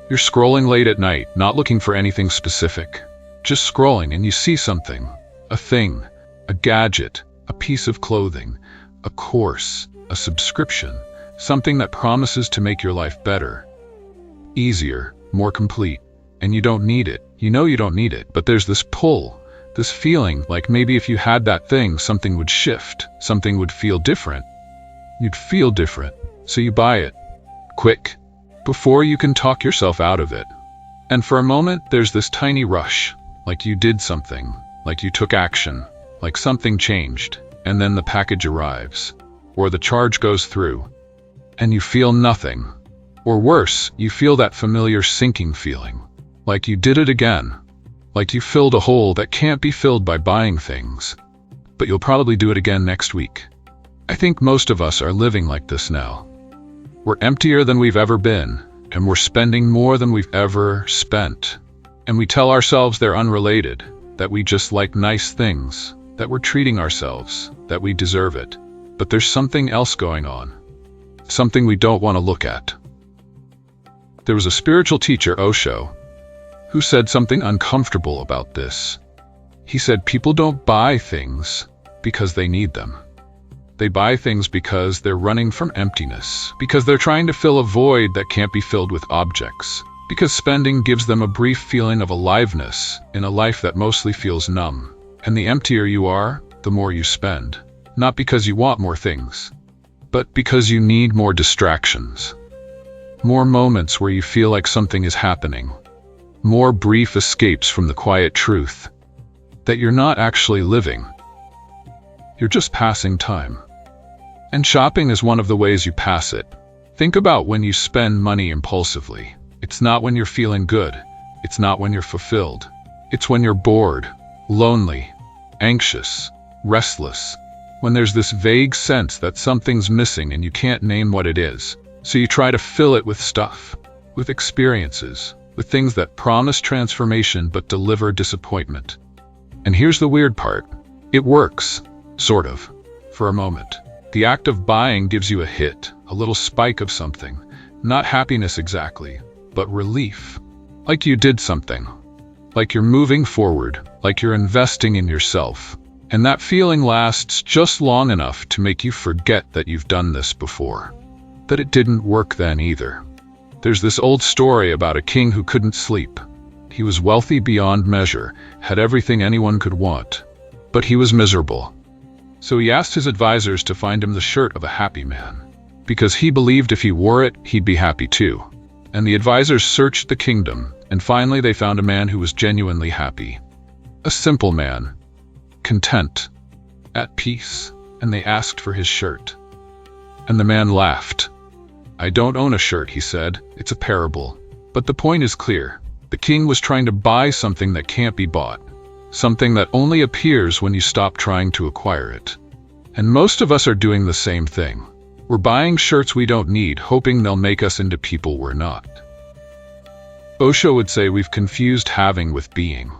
You're scrolling late at night, not looking for anything specific. Just scrolling and you see something. A thing, a gadget, a piece of clothing, a course, a subscription, something that promises to make your life better, easier, more complete. And you don't need it. You know you don't need it, but there's this pull, this feeling like maybe if you had that thing, something would shift, something would feel different. You'd feel different, so you buy it. Quick, before you can talk yourself out of it. And for a moment, there's this tiny rush, like you did something, like you took action, like something changed, and then the package arrives, or the charge goes through, and you feel nothing. Or worse, you feel that familiar sinking feeling, like you did it again, like you filled a hole that can't be filled by buying things, but you'll probably do it again next week. I think most of us are living like this now. We're emptier than we've ever been, and we're spending more than we've ever spent. And we tell ourselves they're unrelated, that we just like nice things, that we're treating ourselves, that we deserve it. But there's something else going on, something we don't want to look at. There was a spiritual teacher, Osho, who said something uncomfortable about this. He said people don't buy things because they need them. They buy things because they're running from emptiness, because they're trying to fill a void that can't be filled with objects, because spending gives them a brief feeling of aliveness in a life that mostly feels numb. And the emptier you are, the more you spend. Not because you want more things, but because you need more distractions. More moments where you feel like something is happening. More brief escapes from the quiet truth that you're not actually living. You're just passing time. And shopping is one of the ways you pass it. Think about when you spend money impulsively. It's not when you're feeling good. It's not when you're fulfilled. It's when you're bored, lonely, anxious, restless. When there's this vague sense that something's missing and you can't name what it is. So you try to fill it with stuff, with experiences, with things that promise transformation but deliver disappointment. And here's the weird part. It works, sort of, for a moment. The act of buying gives you a hit, a little spike of something. Not happiness exactly, but relief. Like you did something. Like you're moving forward, like you're investing in yourself. And that feeling lasts just long enough to make you forget that you've done this before. That it didn't work then either. There's this old story about a king who couldn't sleep. He was wealthy beyond measure, had everything anyone could want, but he was miserable. So he asked his advisors to find him the shirt of a happy man, because he believed if he wore it, he'd be happy too. And the advisors searched the kingdom, and finally they found a man who was genuinely happy. A simple man, content, at peace, and they asked for his shirt. And the man laughed. "I don't own a shirt," he said. "It's a parable. But the point is clear. The king was trying to buy something that can't be bought. Something that only appears when you stop trying to acquire it. And most of us are doing the same thing. We're buying shirts we don't need, hoping they'll make us into people we're not. Osho would say we've confused having with being.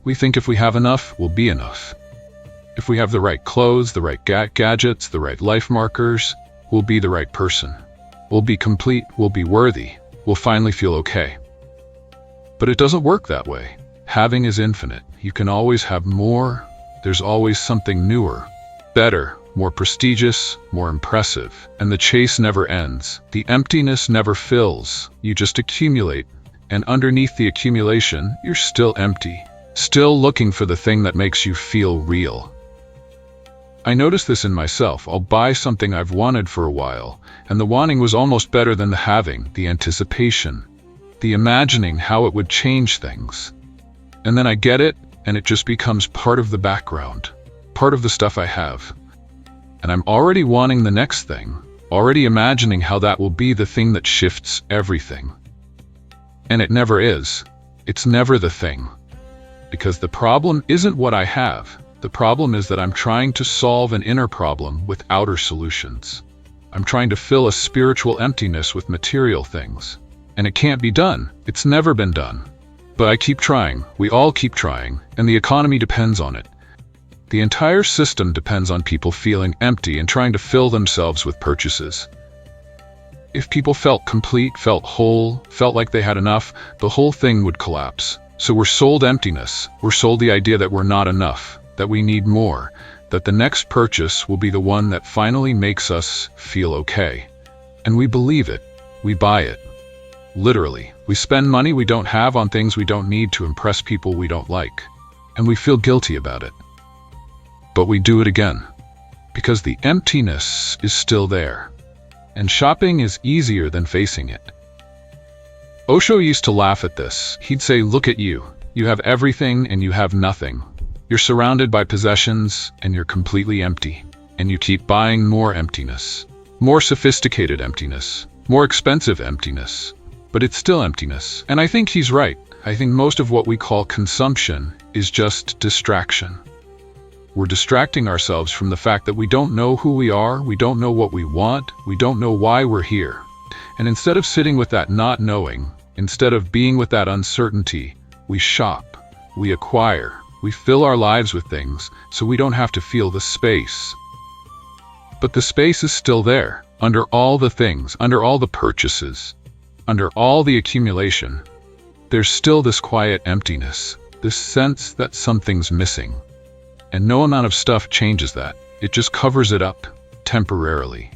We think if we have enough, we'll be enough. If we have the right clothes, the right gadgets, the right life markers, we'll be the right person. We'll be complete, we'll be worthy, we'll finally feel okay. But it doesn't work that way. Having is infinite. You can always have more. There's always something newer, better, more prestigious, more impressive. And the chase never ends. The emptiness never fills. You just accumulate. And underneath the accumulation, you're still empty. Still looking for the thing that makes you feel real. I noticed this in myself. I'll buy something I've wanted for a while, and the wanting was almost better than the having, the anticipation, the imagining how it would change things. And then I get it, and it just becomes part of the background, part of the stuff I have. And I'm already wanting the next thing, already imagining how that will be the thing that shifts everything. And it never is. It's never the thing. Because the problem isn't what I have. The problem is that I'm trying to solve an inner problem with outer solutions. I'm trying to fill a spiritual emptiness with material things. And it can't be done. It's never been done. But I keep trying. We all keep trying. And the economy depends on it. The entire system depends on people feeling empty and trying to fill themselves with purchases. If people felt complete, felt whole, felt like they had enough, the whole thing would collapse. So we're sold emptiness. We're sold the idea that we're not enough, that we need more, that the next purchase will be the one that finally makes us feel okay. And we believe it. We buy it. Literally. We spend money we don't have on things we don't need to impress people we don't like. And we feel guilty about it. But we do it again. Because the emptiness is still there. And shopping is easier than facing it. Osho used to laugh at this. He'd say, look at you. You have everything and you have nothing. You're surrounded by possessions and you're completely empty. And you keep buying more emptiness. More sophisticated emptiness. More expensive emptiness. But it's still emptiness. And I think he's right. I think most of what we call consumption is just distraction. We're distracting ourselves from the fact that we don't know who we are, we don't know what we want, we don't know why we're here. And instead of sitting with that not knowing, instead of being with that uncertainty, we shop, we acquire, we fill our lives with things so we don't have to feel the space. But the space is still there, under all the things, under all the purchases, under all the accumulation. There's still this quiet emptiness, this sense that something's missing. And no amount of stuff changes that. It just covers it up, temporarily.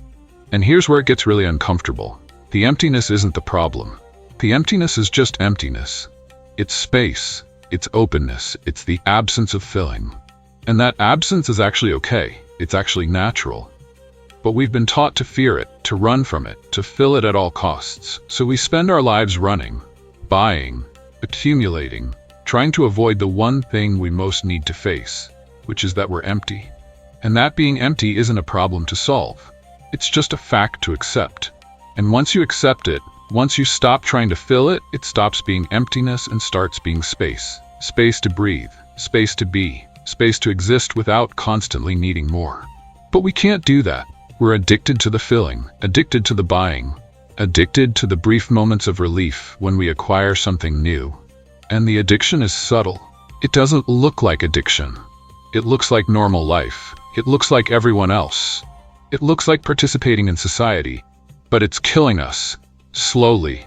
And here's where it gets really uncomfortable. The emptiness isn't the problem. The emptiness is just emptiness. It's space, it's openness, it's the absence of filling. And that absence is actually okay. It's actually natural. But we've been taught to fear it, to run from it, to fill it at all costs. So we spend our lives running, buying, accumulating, trying to avoid the one thing we most need to face, which is that we're empty. And that being empty isn't a problem to solve. It's just a fact to accept. And once you accept it, once you stop trying to fill it, it stops being emptiness and starts being space. Space to breathe, space to be, space to exist without constantly needing more. But we can't do that. We're addicted to the filling, addicted to the buying, addicted to the brief moments of relief when we acquire something new. And the addiction is subtle. It doesn't look like addiction. It looks like normal life. It looks like everyone else. It looks like participating in society. But it's killing us, slowly,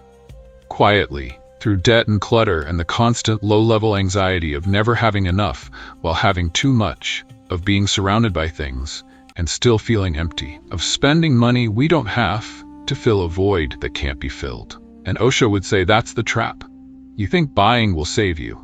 quietly, through debt and clutter and the constant low-level anxiety of never having enough while having too much, of being surrounded by things and still feeling empty, of spending money we don't have to fill a void that can't be filled. And Osho would say that's the trap. You think buying will save you.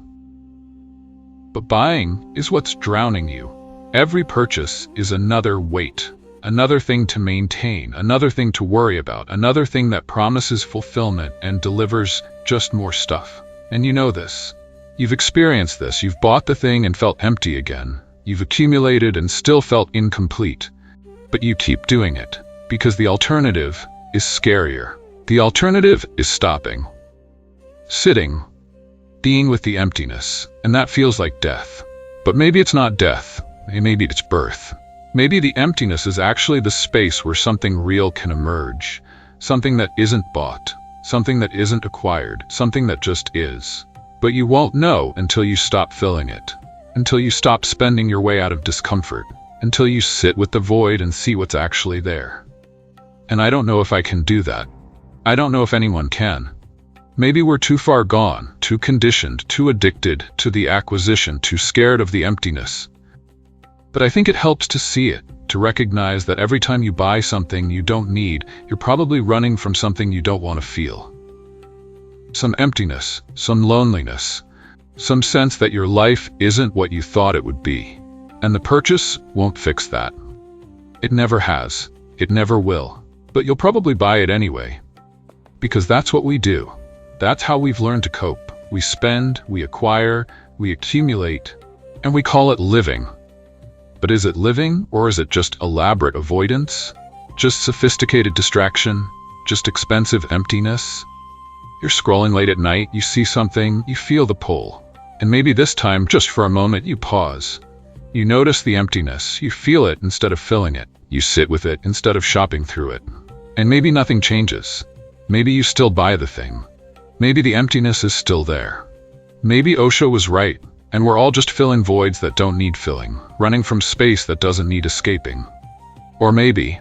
But buying is what's drowning you. Every purchase is another weight, another thing to maintain, another thing to worry about, another thing that promises fulfillment and delivers just more stuff. And you know this. You've experienced this. You've bought the thing and felt empty again. You've accumulated and still felt incomplete. But you keep doing it because the alternative is scarier. The alternative is stopping, sitting, being with the emptiness, and that feels like death. But maybe it's not death. Maybe it's birth. Maybe the emptiness is actually the space where something real can emerge, something that isn't bought, something that isn't acquired, something that just is. But you won't know until you stop filling it, until you stop spending your way out of discomfort, until you sit with the void and see what's actually there. And I don't know if I can do that. I don't know if anyone can. Maybe we're too far gone, too conditioned, too addicted to the acquisition, too scared of the emptiness. But I think it helps to see it, to recognize that every time you buy something you don't need, you're probably running from something you don't want to feel. Some emptiness, some loneliness, some sense that your life isn't what you thought it would be. And the purchase won't fix that. It never has. It never will. But you'll probably buy it anyway. Because that's what we do. That's how we've learned to cope. We spend, we acquire, we accumulate, and we call it living. But is it living, or is it just elaborate avoidance? Just sophisticated distraction? Just expensive emptiness? You're scrolling late at night, you see something, you feel the pull. And maybe this time, just for a moment, you pause. You notice the emptiness, you feel it instead of filling it. You sit with it instead of shopping through it. And maybe nothing changes. Maybe you still buy the thing. Maybe the emptiness is still there. Maybe Osho was right, and we're all just filling voids that don't need filling, running from space that doesn't need escaping. Or maybe,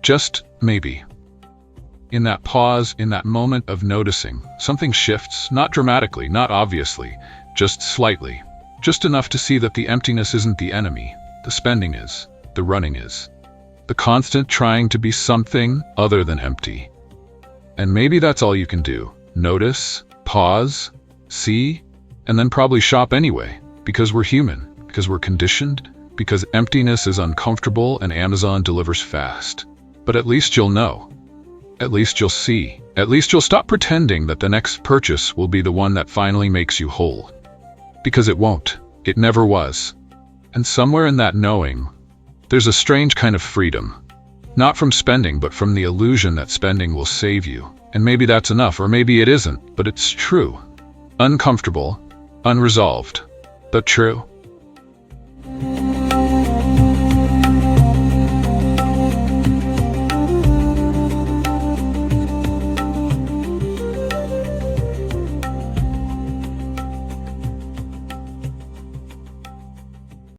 just maybe, In that pause, in that moment of noticing, something shifts, not dramatically, not obviously, just slightly. Just enough to see that the emptiness isn't the enemy. The spending is. The running is. The constant trying to be something other than empty. And maybe that's all you can do. Notice, pause, see, and then probably shop anyway. Because we're human. Because we're conditioned. Because emptiness is uncomfortable and Amazon delivers fast. But at least you'll know. At least you'll see. At least you'll stop pretending that the next purchase will be the one that finally makes you whole. Because it won't. It never was. And somewhere in that knowing, there's a strange kind of freedom. Not from spending, but from the illusion that spending will save you. And maybe that's enough, or maybe it isn't, but it's true. Uncomfortable, unresolved, but true.